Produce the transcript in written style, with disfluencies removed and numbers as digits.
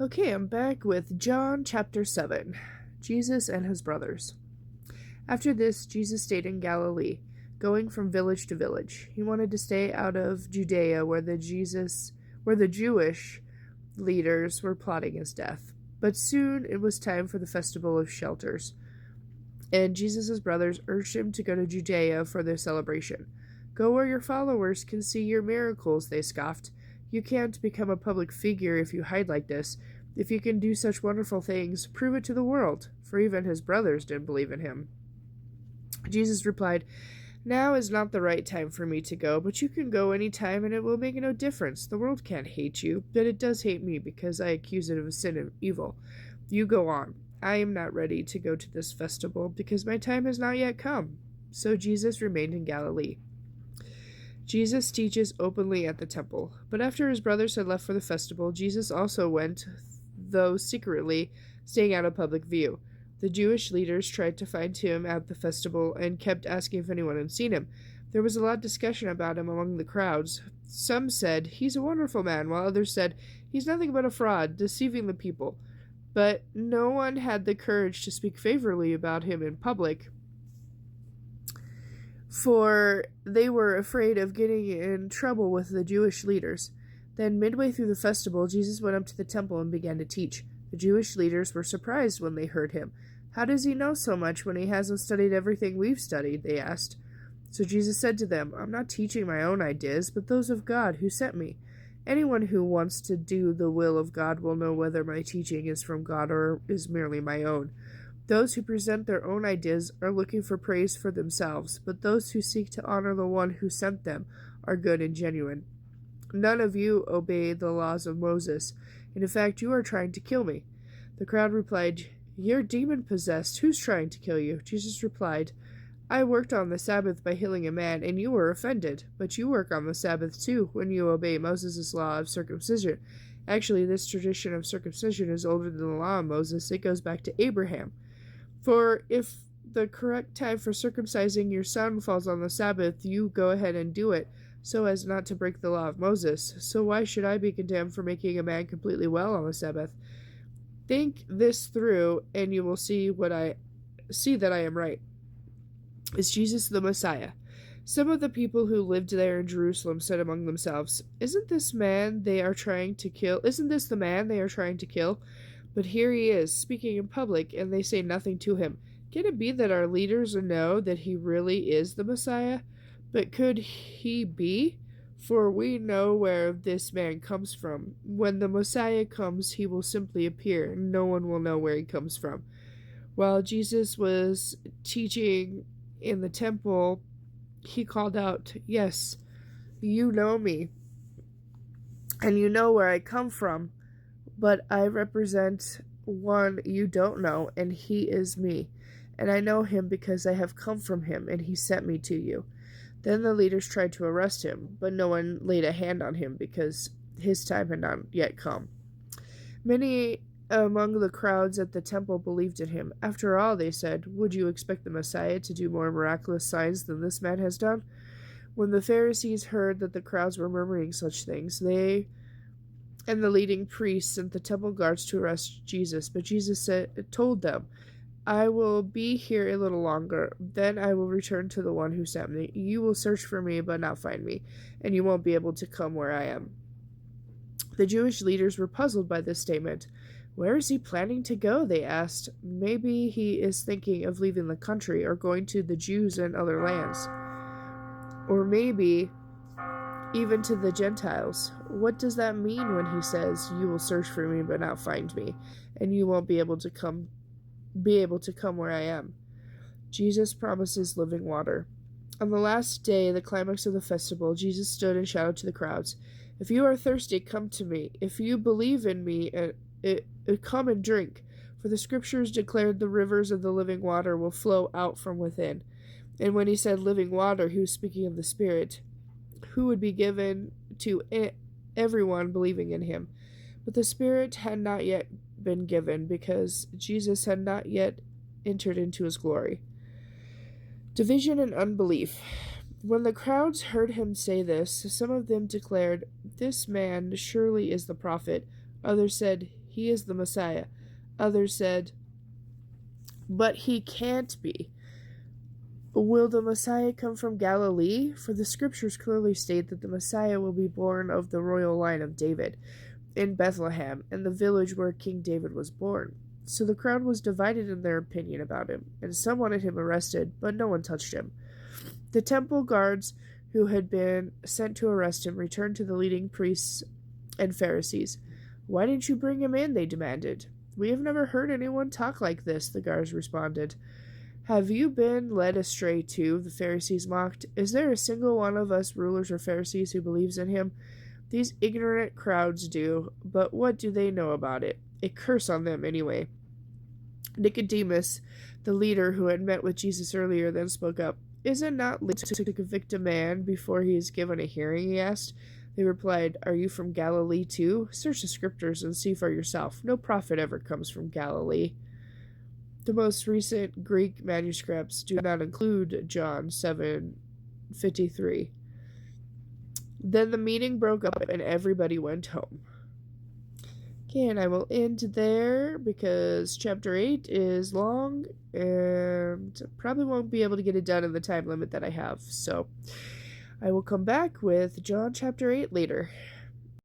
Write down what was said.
Okay, I'm back with John chapter 7, Jesus and his brothers. After this, Jesus stayed in Galilee, going from village to village. He wanted to stay out of Judea where the Jewish leaders were plotting his death. But soon it was time for the festival of shelters, and Jesus' brothers urged him to go to Judea for their celebration. "Go where your followers can see your miracles," they scoffed. "You can't become a public figure if you hide like this. If you can do such wonderful things, prove it to the world," for even his brothers didn't believe in him. Jesus replied, "Now is not the right time for me to go, but you can go any time and it will make no difference. The world can't hate you, but it does hate me because I accuse it of sin and evil. You go on. I am not ready to go to this festival because my time has not yet come." So Jesus remained in Galilee. Jesus teaches openly at the temple. But after his brothers had left for the festival, Jesus also went, though secretly, staying out of public view. The Jewish leaders tried to find him at the festival and kept asking if anyone had seen him. There was a lot of discussion about him among the crowds. Some said, "He's a wonderful man," while others said, "He's nothing but a fraud, deceiving the people." But no one had the courage to speak favorably about him in public, for they were afraid of getting in trouble with the Jewish leaders. Then, midway through the festival, Jesus went up to the temple and began to teach. The Jewish leaders were surprised when they heard him. "How does he know so much when he hasn't studied everything we've studied?" they asked. So Jesus said to them, "I'm not teaching my own ideas, but those of God who sent me. Anyone who wants to do the will of God will know whether my teaching is from God or is merely my own. Those who present their own ideas are looking for praise for themselves, but those who seek to honor the one who sent them are good and genuine. None of you obey the laws of Moses, and in fact you are trying to kill me." The crowd replied, "You're demon-possessed. Who's trying to kill you?" Jesus replied, "I worked on the Sabbath by healing a man, and you were offended. But you work on the Sabbath too, when you obey Moses' law of circumcision. Actually, this tradition of circumcision is older than the law of Moses. It goes back to Abraham. For if the correct time for circumcising your son falls on the Sabbath, you go ahead and do it, so as not to break the law of Moses. So why should I be condemned for making a man completely well on the Sabbath? Think this through, and you will see that I am right. Is Jesus the Messiah?" Some of the people who lived there in Jerusalem said among themselves, Isn't this the man they are trying to kill? But here he is, speaking in public, and they say nothing to him. Can it be that our leaders know that he really is the Messiah? But could he be? For we know where this man comes from. When the Messiah comes, he will simply appear, and no one will know where he comes from. While Jesus was teaching in the temple, he called out, "Yes, you know me, and you know where I come from. But I represent one you don't know, and he is me. And I know him because I have come from him, and he sent me to you." Then the leaders tried to arrest him, but no one laid a hand on him because his time had not yet come. Many among the crowds at the temple believed in him. After all, they said, would you expect the Messiah to do more miraculous signs than this man has done? When the Pharisees heard that the crowds were murmuring such things, they and the leading priests sent the temple guards to arrest Jesus. But Jesus told them, "I will be here a little longer, then I will return to the one who sent me. You will search for me but not find me, and you won't be able to come where I am." The Jewish leaders were puzzled by this statement. "Where is he planning to go?" they asked. "Maybe he is thinking of leaving the country or going to the Jews and other lands. Or maybe even to the Gentiles. What does that mean when he says, 'You will search for me but not find me, and you won't be able to come where I am'?" Jesus promises living water. On the last day, the climax of the festival, Jesus stood and shouted to the crowds, "If you are thirsty, come to me. If you believe in me, come and drink. For the scriptures declared the rivers of the living water will flow out from within." And when he said living water, he was speaking of the Spirit, who would be given to everyone believing in him. But the Spirit had not yet been given because Jesus had not yet entered into his glory. Division and unbelief. When the crowds heard him say this, some of them declared, "This man surely is the prophet." Others said, he is the Messiah. Others said, but he can't be. Will the Messiah come from Galilee? For the scriptures clearly state that the Messiah will be born of the royal line of David in Bethlehem, in the village where King David was born. So the crowd was divided in their opinion about him, and some wanted him arrested, but no one touched him. The temple guards who had been sent to arrest him returned to the leading priests and Pharisees. Why didn't you bring him in? They demanded. We have never heard anyone talk like this, the guards responded. Have you been led astray too? The Pharisees mocked. Is there a single one of us rulers or Pharisees who believes in him? These ignorant crowds do, but what do they know about it? A curse on them, anyway. Nicodemus, the leader who had met with Jesus earlier, then spoke up. Is it not legal to convict a man before he is given a hearing? He asked. They replied, Are you from Galilee too? Search the scriptures and see for yourself. No prophet ever comes from Galilee. The most recent Greek manuscripts do not include John 7:53. Then the meeting broke up and everybody went home. Okay, and I will end there because chapter 8 is long and probably won't be able to get it done in the time limit that I have. So I will come back with John chapter 8 later.